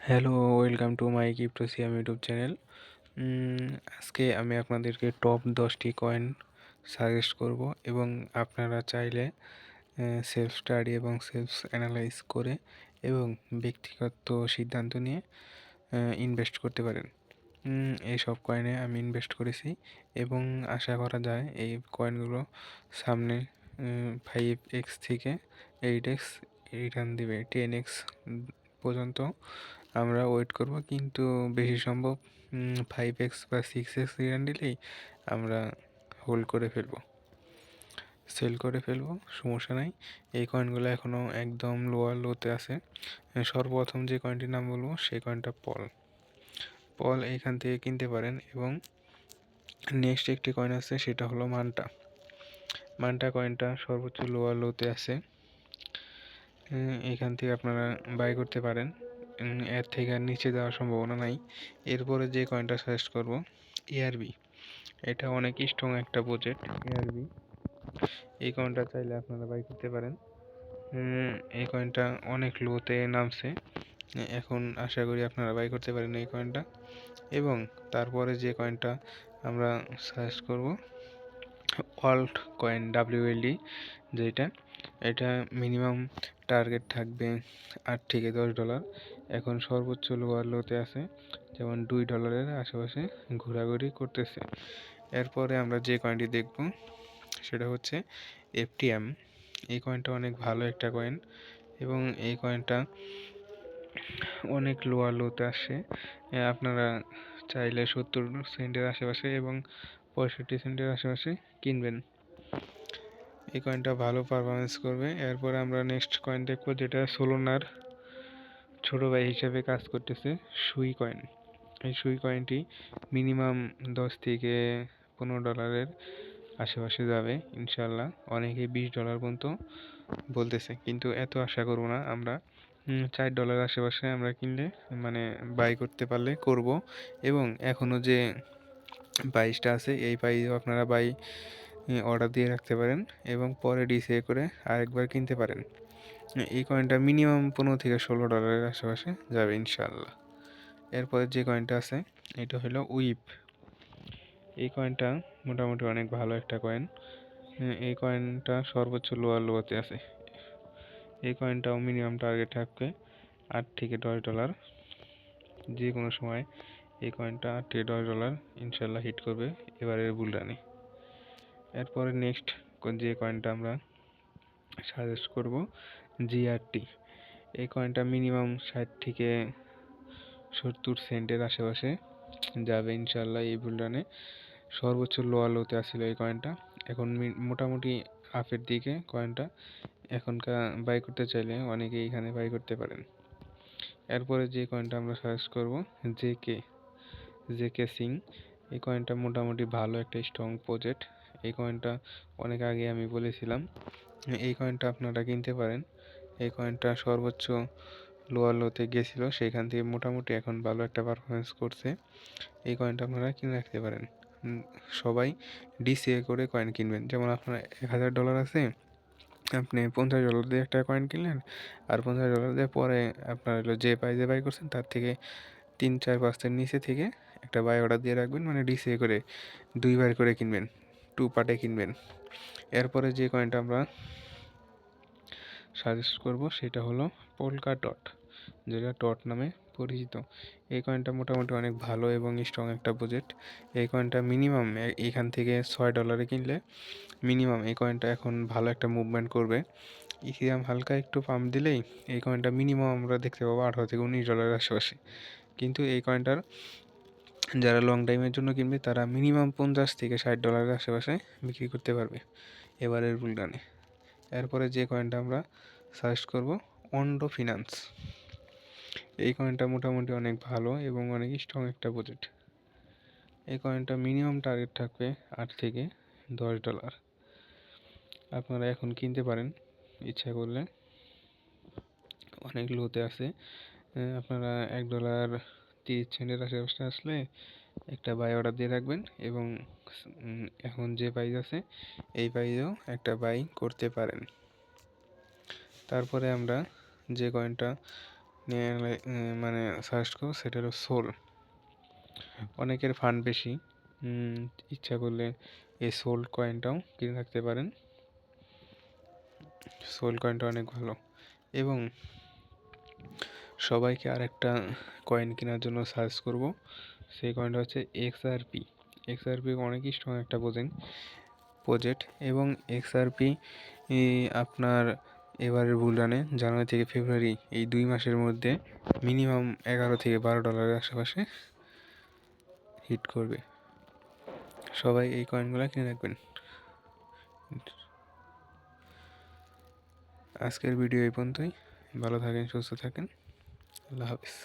Hello, welcome to my Cryptosium YouTube channel. আজকে আমি আপনাদেরকে টপ 10টি কয়েন সাজেস্ট করব এবং আপনারা চাইলে সেলফ স্টাডি এবং সেলফ অ্যানালাইজ করে এবং ব্যক্তিগত সিদ্ধান্ত নিয়ে ইনভেস্ট করতে পারেন। এইসব কয়েনে আমি ইনভেস্ট করেছি এবং আশা করা যায় এই কয়েনগুলো সামনে 5x থেকে 8x রিটার্ন দিবে, 10x পর্যন্ত আমরা ওয়েট করব, কিন্তু বেশি সম্ভব 5x বা 6x রিটার্ন দিলেই আমরা হোল্ড করে ফেলবো, সেল করে ফেলবো, সমস্যা নাই। এই কয়েনগুলো এখনও একদম লোয়ার লোতে আছে। সর্বপ্রথম যে কয়েনটির নাম বলবো সেই কয়েনটা পল। এইখান থেকে কিনতে পারেন। এবং নেক্সট একটি কয়েন আছে, সেটা হলো মান্টা। কয়েনটা সর্বোচ্চ লোয়ার লোতে আছে। এখান থেকে আপনারা বাই করতে পারেন। এর থেকে আর নিচে যাওয়ার সম্ভাবনা নাই। এরপরে যে কয়েনটা সাজেস্ট করব, এআরবি। এটা অনেক স্ট্রং একটা প্রজেক্ট এআরবি। এই কয়েনটা চাইলে আপনারা বাই করতে পারেন। এই কয়েনটা অনেক লোতে নামছে, এখন আশা করি আপনারা বাই করতে পারেন এই কয়েনটা। এবং তারপরে যে কয়েনটা আমরা সাজেস্ট করব, ওয়ার্ল্ড কয়েন WLD, যেটা এটা মিনিমাম টার্গেট থাকবে $8 থেকে $10। এখন সর্বোচ্চ লোয়ার লোতে আছে, যেমন $2 আশেপাশে ঘোরাঘুরি করতেছে। এরপরে আমরা যে কয়েনটি দেখব সেটা হচ্ছে FTM। এই কয়েনটা অনেক ভালো একটা কয়েন এবং এই কয়েনটা অনেক লোয়ার লোতে আসে। আপনারা চাইলে 70 সেন্টের আশেপাশে এবং 65 সেন্টের আশেপাশে কিনবেন। এই কয়েনটা ভালো পারফরমেন্স করবে। এরপরে আমরা নেক্সট কয়েন দেখবো, যেটা সোলোনার ছোট ভাই হিসেবে কাজ করতেছে, সুই কয়েন। এই সুই কয়েনটি মিনিমাম $10 থেকে $15 আশেপাশে যাবে ইনশাল্লাহ। অনেকে $20 পর্যন্ত বলতেছে, কিন্তু এত আশা করবো না আমরা। $4 আশেপাশে আমরা কিনলে মানে বাই করতে পারলে করব। এবং এখনও যে প্রাইসটা আছে এই প্রাইসও আপনারা বাই অর্ডার দিয়ে রাখতে পারেন এবং পরে ডিসিএ করে আরেকবার কিনতে পারেন। এই কয়েনটা মিনিমাম $15 থেকে $16 আশেপাশে যাবে ইনশাল্লাহ। এরপরে যে কয়েনটা আছে এটা হলো উইপ। এই কয়েনটা মোটামুটি অনেক ভালো একটা কয়েন। এই কয়েনটা সর্বোচ্চ লোয়ার লোতে আছে। এই কয়েনটাও মিনিমাম টার্গেট থাকবে $8 থেকে $10। যে কোনো সময় এই কয়েনটা $8 থেকে $10 ইনশাল্লাহ হিট করবে এবারের বুল রানে। এরপরে নেক্সট যে কয়েনটা আমরা সাজেস্ট করব, জিআরটি। এই কয়েনটা মিনিমাম 60 থেকে 70 সেন্টের আশেপাশে যাবে ইনশাল্লাহ এই বুল রানে। সর্বোচ্চ লোয়ার লোতে আসছিল এই কয়েনটা, এখন মোটামুটি আপের দিকে কয়েনটা। এখনকার বাই করতে চাইলে অনেকে এখানে বাই করতে পারেন। এরপরে যে কয়েনটা আমরা সাজেস্ট করব, জেকে সিং। এই কয়েনটা মোটামুটি ভালো একটা স্ট্রং প্রজেক্ট। এই কয়েনটা অনেক আগে আমি বলেছিলাম, এই কয়েনটা আপনারা কিনতে পারেন। এই কয়েনটা সর্বোচ্চ লোয়ার লোতে গেছিল, সেখান থেকে মোটামুটি এখন ভালো একটা পারফরমেন্স করছে। এই কয়েনটা আপনারা কিনে রাখতে পারেন। সবাই ডিসিএ করে কয়েন কিনবেন। যেমন আপনার $1000 আছে, আপনি $50 দিয়ে একটা কয়েন কিনলেন, আর $50 দিয়ে পরে আপনার হলো যে প্রাইজে বাই করছেন তার থেকে 3-4% নিচে থেকে একটা বাই অর্ডার দিয়ে রাখবেন, মানে ডিসিএ করে 2বার করে কিনবেন, 2 পার্টে কিনবেন। এরপরে যে কয়েনটা আমরা সাজেস্ট করব সেটা হলো পোলকা ডট, যেটা ডট নামে পরিচিত। এই কয়েনটা মোটামুটি অনেক ভালো এবং স্ট্রং একটা প্রজেক্ট। এই কয়েনটা মিনিমাম এখান থেকে $6 কিনলে মিনিমাম এই কয়েনটা এখন ভালো একটা মুভমেন্ট করবে। ইথিরিয়াম হালকা একটু পাম্প দিলেই এই কয়েনটা মিনিমাম আমরা দেখতে পাবো $18 থেকে $19 আশেপাশে। কিন্তু এই কয়েনটার যারা লং টাইমের জন্য কিনবে তারা মিনিমাম $50 থেকে $60 আশেপাশে বিক্রি করতে পারবে এবারের বুল রানে। এরপরে যে কয়েনটা আমরা সাজেস্ট করব, অন্ডো ফিনান্স। এই কয়েনটা মোটামুটি অনেক ভালো এবং অনেক স্ট্রং একটা প্রজেক্ট। এই কয়েনটা মিনিমাম টার্গেট থাকবে $8 থেকে $10। আপনারা এখন কিনতে পারেন ইচ্ছা করলে, অনেক লোতে আছে। আপনারা $1.30 আশেপাশে আসলে একটা বাই অর্ডার দিয়ে রাখবেন এবং এখন যে প্রাইস আছে এই প্রাইসেও একটা বাই করতে পারেন। তারপরে আমরা যে কয়েনটা নিয়ে মানে সার্চ করবো, সেটা হলো সোল। অনেকের ফান্ড বেশি, ইচ্ছা করলে এই সোল কয়েনটাও কিনে রাখতে পারেন। সোল কয়েনটা অনেক ভালো। এবং সবাইকে আরেকটা কয়েন কেনার জন্য সার্চ করব, সেই কয়েনটা হচ্ছে XRP। XRP অনেকই স্ট্রং একটা প্রজেক্ট। এবং XRP আপনার এবারের বুল রানে জানুয়ারি থেকে ফেব্রুয়ারি এই 2 মাসের মধ্যে মিনিমাম $11 থেকে $12 আশেপাশে হিট করবে। সবাই এই কয়েনগুলো কিনে রাখবেন। আজকের ভিডিও এই পর্যন্তই। ভালো থাকেন, সুস্থ থাকেন। আল্লাহ হাফিজ।